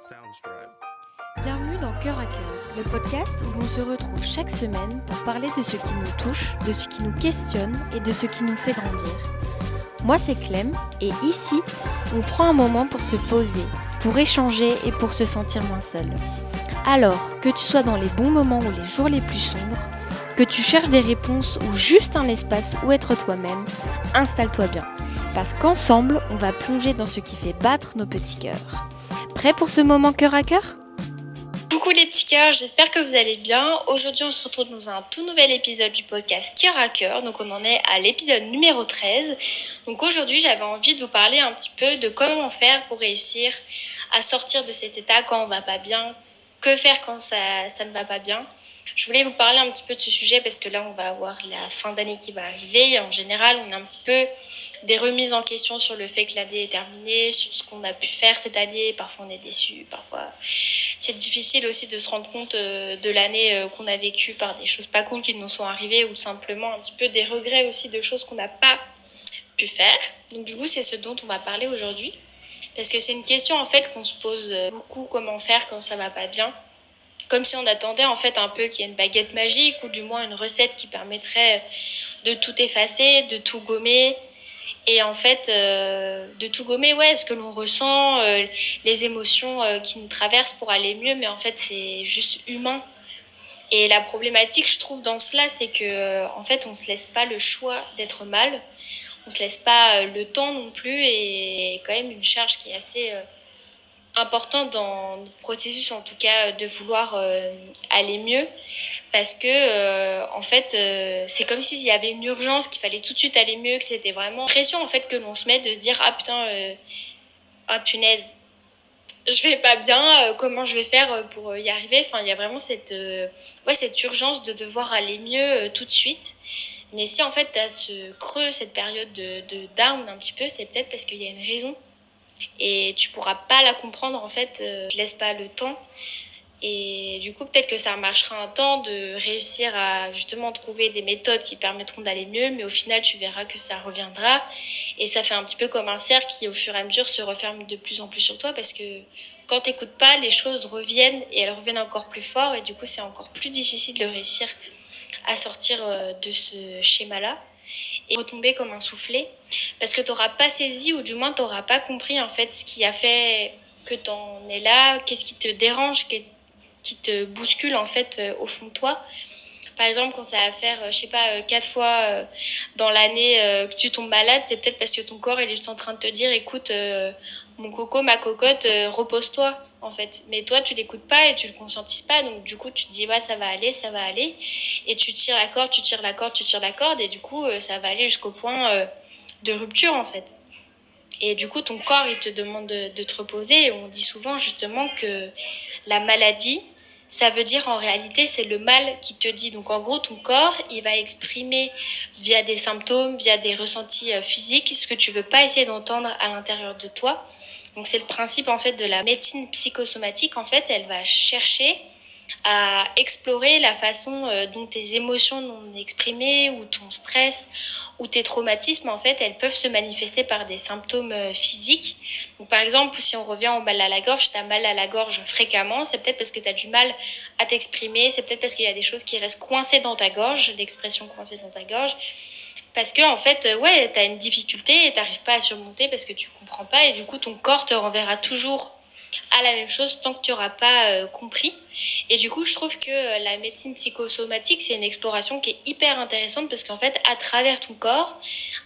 Soundstripe. Bienvenue dans Cœur à Cœur, le podcast où l'on se retrouve chaque semaine pour parler de ce qui nous touche, de ce qui nous questionne et de ce qui nous fait grandir. Moi c'est Clem et ici, on prend un moment pour se poser, pour échanger et pour se sentir moins seul. Alors, que tu sois dans les bons moments ou les jours les plus sombres, que tu cherches des réponses ou juste un espace où être toi-même, installe-toi bien. Parce qu'ensemble, on va plonger dans ce qui fait battre nos petits cœurs. Prêt pour ce moment cœur à cœur ? Coucou les petits cœurs, j'espère que vous allez bien. Aujourd'hui on se retrouve dans un tout nouvel épisode du podcast Cœur à Cœur. Donc on en est à l'épisode numéro 13. Donc aujourd'hui j'avais envie de vous parler un petit peu de comment faire pour réussir à sortir de cet état quand on va pas bien. Que faire quand ça ne va pas bien. Je voulais vous parler un petit peu de ce sujet parce que là on va avoir la fin d'année qui va arriver. En général on a un petit peu des remises en question sur le fait que l'année est terminée, sur ce qu'on a pu faire cette année. Parfois on est déçu, parfois c'est difficile aussi de se rendre compte de l'année qu'on a vécue par des choses pas cool qui nous sont arrivées ou simplement un petit peu des regrets aussi de choses qu'on n'a pas pu faire. Donc du coup c'est ce dont on va parler aujourd'hui. Parce que c'est une question en fait qu'on se pose beaucoup, comment faire quand ça va pas bien. Comme si on attendait en fait un peu qu'il y ait une baguette magique ou du moins une recette qui permettrait de tout effacer, de tout gommer. Et en fait, de tout gommer, ouais, ce que l'on ressent, les émotions qui nous traversent pour aller mieux, mais en fait c'est juste humain. Et la problématique, je trouve, dans cela, c'est que en fait on se laisse pas le choix d'être mal. On se laisse pas le temps non plus et quand même une charge qui est assez importante dans notre processus en tout cas de vouloir aller mieux parce que en fait c'est comme s'il y avait une urgence qu'il fallait tout de suite aller mieux, que c'était vraiment une pression en fait que l'on se met de se dire ah putain ah punaise je vais pas bien, comment je vais faire pour y arriver. Enfin il y a vraiment cette urgence de devoir aller mieux tout de suite. Mais si en fait tu as ce creux, cette période de down un petit peu, c'est peut-être parce qu'il y a une raison. Et tu pourras pas la comprendre en fait, tu te laisses pas le temps. Et du coup peut-être que ça marchera un temps de réussir à justement trouver des méthodes qui permettront d'aller mieux. Mais au final tu verras que ça reviendra. Et ça fait un petit peu comme un cercle qui au fur et à mesure se referme de plus en plus sur toi. Parce que quand t'écoutes pas, les choses reviennent et elles reviennent encore plus fort. Et du coup c'est encore plus difficile de réussir à sortir de ce schéma-là et retomber comme un soufflet parce que tu n'auras pas saisi ou du moins tu n'auras pas compris en fait ce qui a fait que tu en es là, qu'est-ce qui te dérange, qui te bouscule en fait au fond de toi. Par exemple, quand ça va faire, 4 fois dans l'année que tu tombes malade, c'est peut-être parce que ton corps il est juste en train de te dire écoute, mon coco, ma cocotte, repose-toi en fait. Mais toi, tu l'écoutes pas et tu le conscientises pas, donc du coup, tu te dis ouais, ça va aller, et tu tires la corde, tu tires la corde, et du coup, ça va aller jusqu'au point de rupture en fait. Et du coup, ton corps, il te demande de te reposer. Et on dit souvent justement que la maladie, ça veut dire en réalité, c'est le mal qui te dit. Donc en gros, ton corps, il va exprimer via des symptômes, via des ressentis physiques, ce que tu veux pas essayer d'entendre à l'intérieur de toi. Donc c'est le principe en fait de la médecine psychosomatique. En fait, elle va chercher à explorer la façon dont tes émotions non exprimées ou ton stress ou tes traumatismes en fait elles peuvent se manifester par des symptômes physiques. Donc par exemple si on revient au mal à la gorge, tu as mal à la gorge fréquemment, c'est peut-être parce que tu as du mal à t'exprimer, c'est peut-être parce qu'il y a des choses qui restent coincées dans ta gorge, l'expression coincée dans ta gorge, parce que en fait t'as une difficulté et t'arrives pas à surmonter parce que tu comprends pas et du coup ton corps te renverra toujours à la même chose tant que tu n'auras pas compris. Et du coup, je trouve que la médecine psychosomatique, c'est une exploration qui est hyper intéressante parce qu'en fait, à travers ton corps,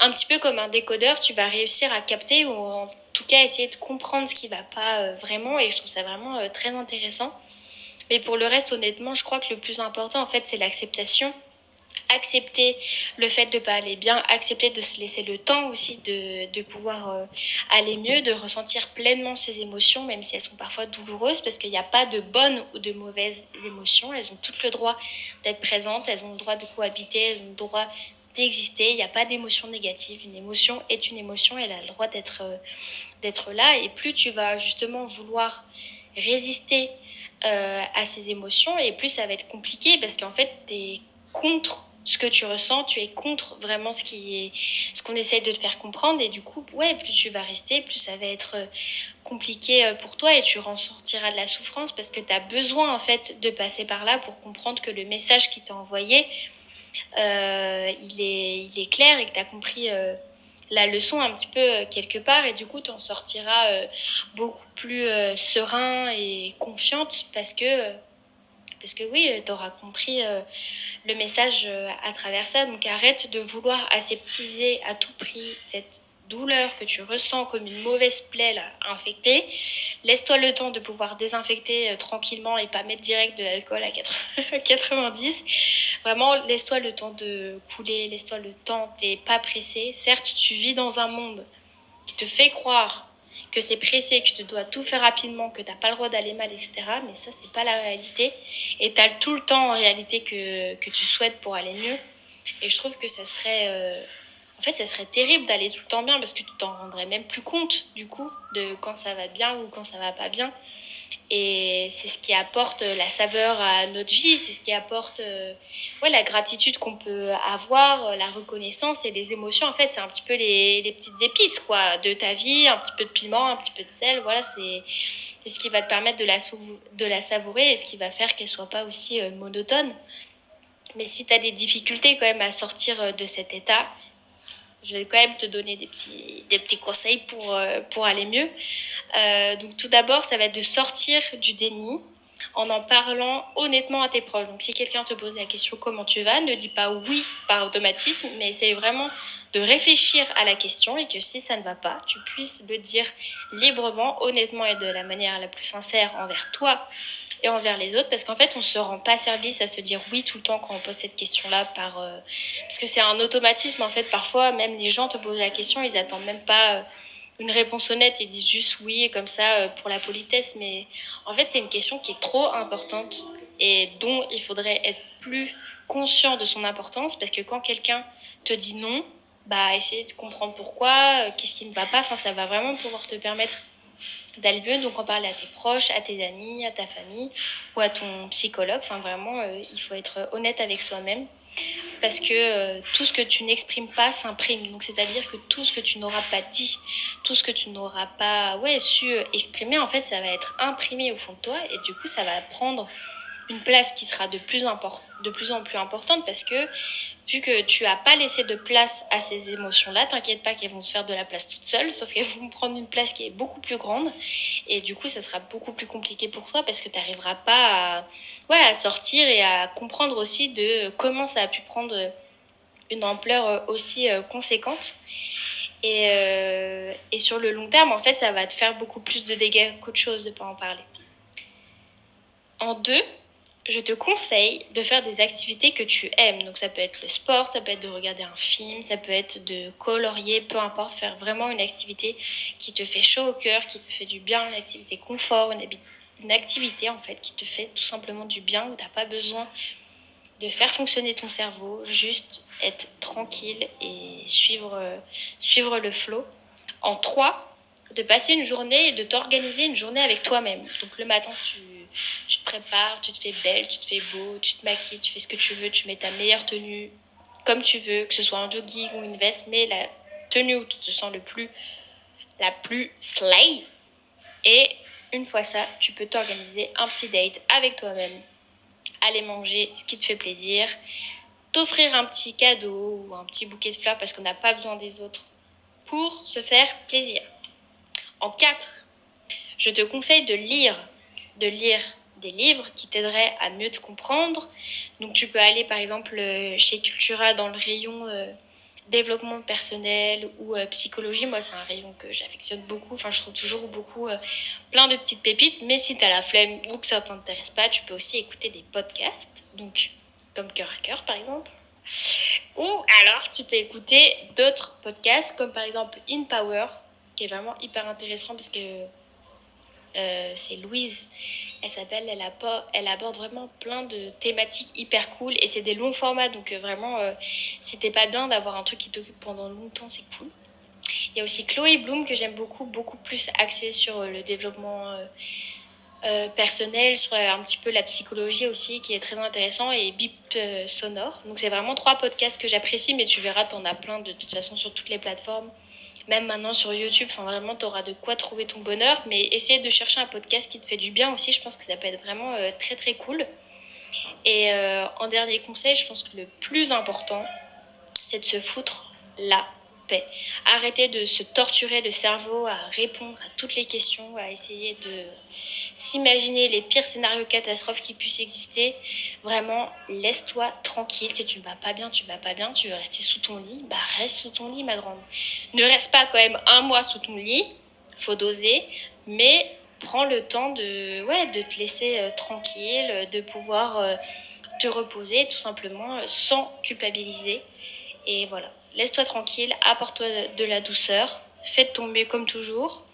un petit peu comme un décodeur, tu vas réussir à capter ou en tout cas essayer de comprendre ce qui va pas vraiment. Et je trouve ça vraiment très intéressant. Mais pour le reste, honnêtement, je crois que le plus important, en fait, c'est l'acceptation. Accepter le fait de pas aller bien, accepter de se laisser le temps aussi de pouvoir aller mieux, de ressentir pleinement ses émotions, même si elles sont parfois douloureuses, parce qu'il n'y a pas de bonnes ou de mauvaises émotions. Elles ont toutes le droit d'être présentes, elles ont le droit de cohabiter, elles ont le droit d'exister. Il n'y a pas d'émotion négative. Une émotion est une émotion, elle a le droit d'être là. Et plus tu vas justement vouloir résister à ces émotions, et plus ça va être compliqué, parce qu'en fait, t'es contre ce que tu ressens, tu es contre vraiment ce qu'on essaye de te faire comprendre. Et du coup, ouais, plus tu vas rester, plus ça va être compliqué pour toi et tu ressortiras de la souffrance parce que tu as besoin en fait de passer par là pour comprendre que le message qui t'a envoyé, il est clair et que tu as compris la leçon un petit peu quelque part et du coup tu en sortiras beaucoup plus serein et confiante parce que oui, tu auras compris le message à travers ça. Donc arrête de vouloir aseptiser à tout prix cette douleur que tu ressens comme une mauvaise plaie là, infectée. Laisse-toi le temps de pouvoir désinfecter tranquillement et pas mettre direct de l'alcool à 90. Vraiment, laisse-toi le temps de couler, laisse-toi le temps, t'es pas pressé. Certes, tu vis dans un monde qui te fait croire que c'est pressé, que tu dois tout faire rapidement, que t'as pas le droit d'aller mal, etc. Mais ça, c'est pas la réalité. Et t'as tout le temps en réalité que tu souhaites pour aller mieux. Et je trouve que ça serait... en fait, ça serait terrible d'aller tout le temps bien parce que tu t'en rendrais même plus compte, du coup, de quand ça va bien ou quand ça va pas bien. Et c'est ce qui apporte la saveur à notre vie, c'est ce qui apporte ouais, la gratitude qu'on peut avoir, la reconnaissance et les émotions. En fait, c'est un petit peu les petites épices quoi, de ta vie, un petit peu de piment, un petit peu de sel. Voilà, c'est ce qui va te permettre de la savourer et ce qui va faire qu'elle soit pas aussi monotone. Mais si tu as des difficultés quand même à sortir de cet état, je vais quand même te donner des petits conseils pour aller mieux. Donc tout d'abord, ça va être de sortir du déni en parlant honnêtement à tes proches. Donc si quelqu'un te pose la question comment tu vas, ne dis pas oui par automatisme, mais essaye vraiment de réfléchir à la question et que si ça ne va pas, tu puisses le dire librement, honnêtement et de la manière la plus sincère envers toi et envers les autres parce qu'en fait on se rend pas service à se dire oui tout le temps quand on pose cette question là parce que c'est un automatisme en fait. Parfois même les gens te posent la question, ils attendent même pas une réponse honnête, ils disent juste oui comme ça pour la politesse, mais en fait c'est une question qui est trop importante et dont il faudrait être plus conscient de son importance parce que quand quelqu'un te dit non, bah essayer de comprendre pourquoi, qu'est-ce qui ne va pas, enfin ça va vraiment pouvoir te permettre d'aller mieux. Donc en parler à tes proches, à tes amis, à ta famille ou à ton psychologue. Enfin vraiment, il faut être honnête avec soi-même parce que tout ce que tu n'exprimes pas s'imprime. Donc c'est-à-dire que tout ce que tu n'auras pas dit, tout ce que tu n'auras pas su exprimer, en fait, ça va être imprimé au fond de toi et du coup, ça va prendre une place qui sera de plus en plus importante parce que vu que tu n'as pas laissé de place à ces émotions-là, t'inquiète pas qu'elles vont se faire de la place toutes seules, sauf qu'elles vont prendre une place qui est beaucoup plus grande et du coup ça sera beaucoup plus compliqué pour toi parce que tu n'arriveras pas à sortir et à comprendre aussi de comment ça a pu prendre une ampleur aussi conséquente. Et sur le long terme, en fait, ça va te faire beaucoup plus de dégâts qu'autre chose de ne pas en parler. En deux, je te conseille de faire des activités que tu aimes. Donc ça peut être le sport, ça peut être de regarder un film, ça peut être de colorier, peu importe, faire vraiment une activité qui te fait chaud au cœur, qui te fait du bien, une activité confort, une activité en fait qui te fait tout simplement du bien, où tu n'as pas besoin de faire fonctionner ton cerveau, juste être tranquille et suivre le flow. En 3, de passer une journée et de t'organiser une journée avec toi-même. Donc le matin, tu te prépares, tu te fais belle, tu te fais beau, tu te maquilles, tu fais ce que tu veux, tu mets ta meilleure tenue comme tu veux, que ce soit un jogging ou une veste, mais la tenue où tu te sens la plus slay. Et une fois ça, tu peux t'organiser un petit date avec toi-même, aller manger ce qui te fait plaisir, t'offrir un petit cadeau ou un petit bouquet de fleurs parce qu'on n'a pas besoin des autres pour se faire plaisir. En 4, je te conseille de lire des livres qui t'aideraient à mieux te comprendre. Donc tu peux aller par exemple chez Cultura dans le rayon développement personnel ou psychologie. Moi c'est un rayon que j'affectionne beaucoup, enfin je trouve toujours beaucoup plein de petites pépites, mais si t'as la flemme ou que ça t'intéresse pas, tu peux aussi écouter des podcasts, donc comme Cœur à Cœur par exemple. Ou alors tu peux écouter d'autres podcasts comme par exemple In Power, qui est vraiment hyper intéressant parce que c'est Louise, elle aborde vraiment plein de thématiques hyper cool et c'est des longs formats, donc vraiment si t'es pas bien d'avoir un truc qui t'occupe pendant longtemps, c'est cool. Il y a aussi Chloé Bloom que j'aime beaucoup, beaucoup plus axée sur le développement personnel, sur un petit peu la psychologie aussi, qui est très intéressant, et Bip Sonore. Donc c'est vraiment 3 podcasts que j'apprécie, mais tu verras, t'en as plein de toute façon sur toutes les plateformes. Même maintenant sur YouTube, enfin vraiment, t'auras de quoi trouver ton bonheur. Mais essaye de chercher un podcast qui te fait du bien aussi, je pense que ça peut être vraiment très très cool. Et en dernier conseil, je pense que le plus important, c'est de se foutre la paix. Arrêtez de se torturer le cerveau à répondre à toutes les questions, à essayer de s'imaginer les pires scénarios catastrophes qui puissent exister. Vraiment, laisse-toi tranquille. Si tu ne vas pas bien, tu vas pas bien, tu veux rester sous ton lit, bah reste sous ton lit, ma grande. Ne reste pas quand même 1 mois sous ton lit, faut doser, mais prends le temps de te laisser tranquille, de pouvoir te reposer tout simplement sans culpabiliser. Et voilà, laisse-toi tranquille, apporte-toi de la douceur, fais de ton mieux comme toujours.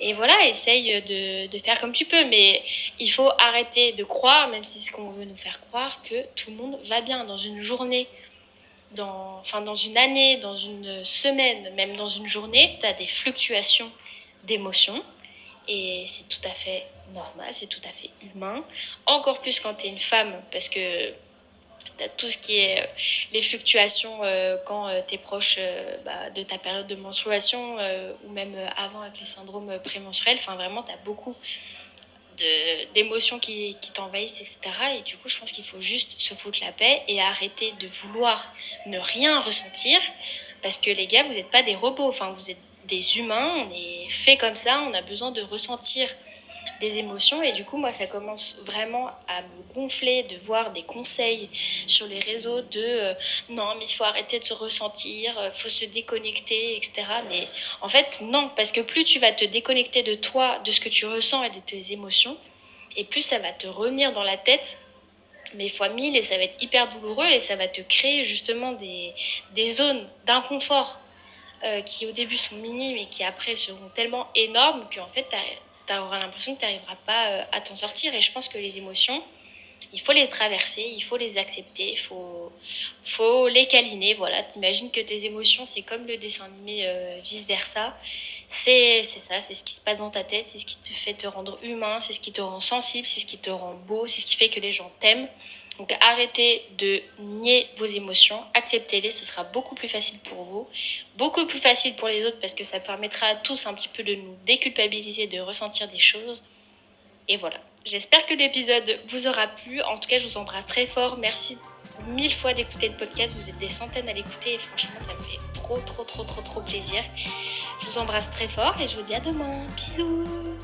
Et voilà, essaye de faire comme tu peux. Mais il faut arrêter de croire, même si c'est ce qu'on veut nous faire croire, que tout le monde va bien dans une journée, dans une année, dans une semaine, même dans une journée. Tu as des fluctuations d'émotions. Et c'est tout à fait normal, c'est tout à fait humain. Encore plus quand tu es une femme, parce que t'as tout ce qui est les fluctuations quand tu es proche de ta période de menstruation ou même avant avec les syndromes prémenstruels. Enfin, vraiment, tu as beaucoup d'émotions qui t'envahissent, etc. Et du coup, je pense qu'il faut juste se foutre la paix et arrêter de vouloir ne rien ressentir, parce que les gars, vous n'êtes pas des robots. Enfin, vous êtes des humains, on est fait comme ça, on a besoin de ressentir des émotions. Et du coup, moi, ça commence vraiment à me gonfler de voir des conseils sur les réseaux de non, mais il faut arrêter de se ressentir, faut se déconnecter, etc. Mais en fait, non, parce que plus tu vas te déconnecter de toi, de ce que tu ressens et de tes émotions, et plus ça va te revenir dans la tête, mais fois 1000, et ça va être hyper douloureux, et ça va te créer justement des zones d'inconfort qui au début sont minimes et qui après seront tellement énormes qu'en fait tu auras l'impression que tu n'arriveras pas à t'en sortir. Et je pense que les émotions, il faut les traverser, il faut les accepter, faut les câliner. Voilà, t'imagines que tes émotions, c'est comme le dessin animé vice-versa. C'est ça, c'est ce qui se passe dans ta tête, c'est ce qui te fait te rendre humain, c'est ce qui te rend sensible, c'est ce qui te rend beau, c'est ce qui fait que les gens t'aiment. Donc arrêtez de nier vos émotions, acceptez-les, ce sera beaucoup plus facile pour vous, beaucoup plus facile pour les autres, parce que ça permettra à tous un petit peu de nous déculpabiliser, de ressentir des choses. Et voilà, j'espère que l'épisode vous aura plu. En tout cas, je vous embrasse très fort. Merci 1000 fois d'écouter le podcast. Vous êtes des centaines à l'écouter et franchement, ça me fait trop plaisir. Je vous embrasse très fort et je vous dis à demain. Bisous.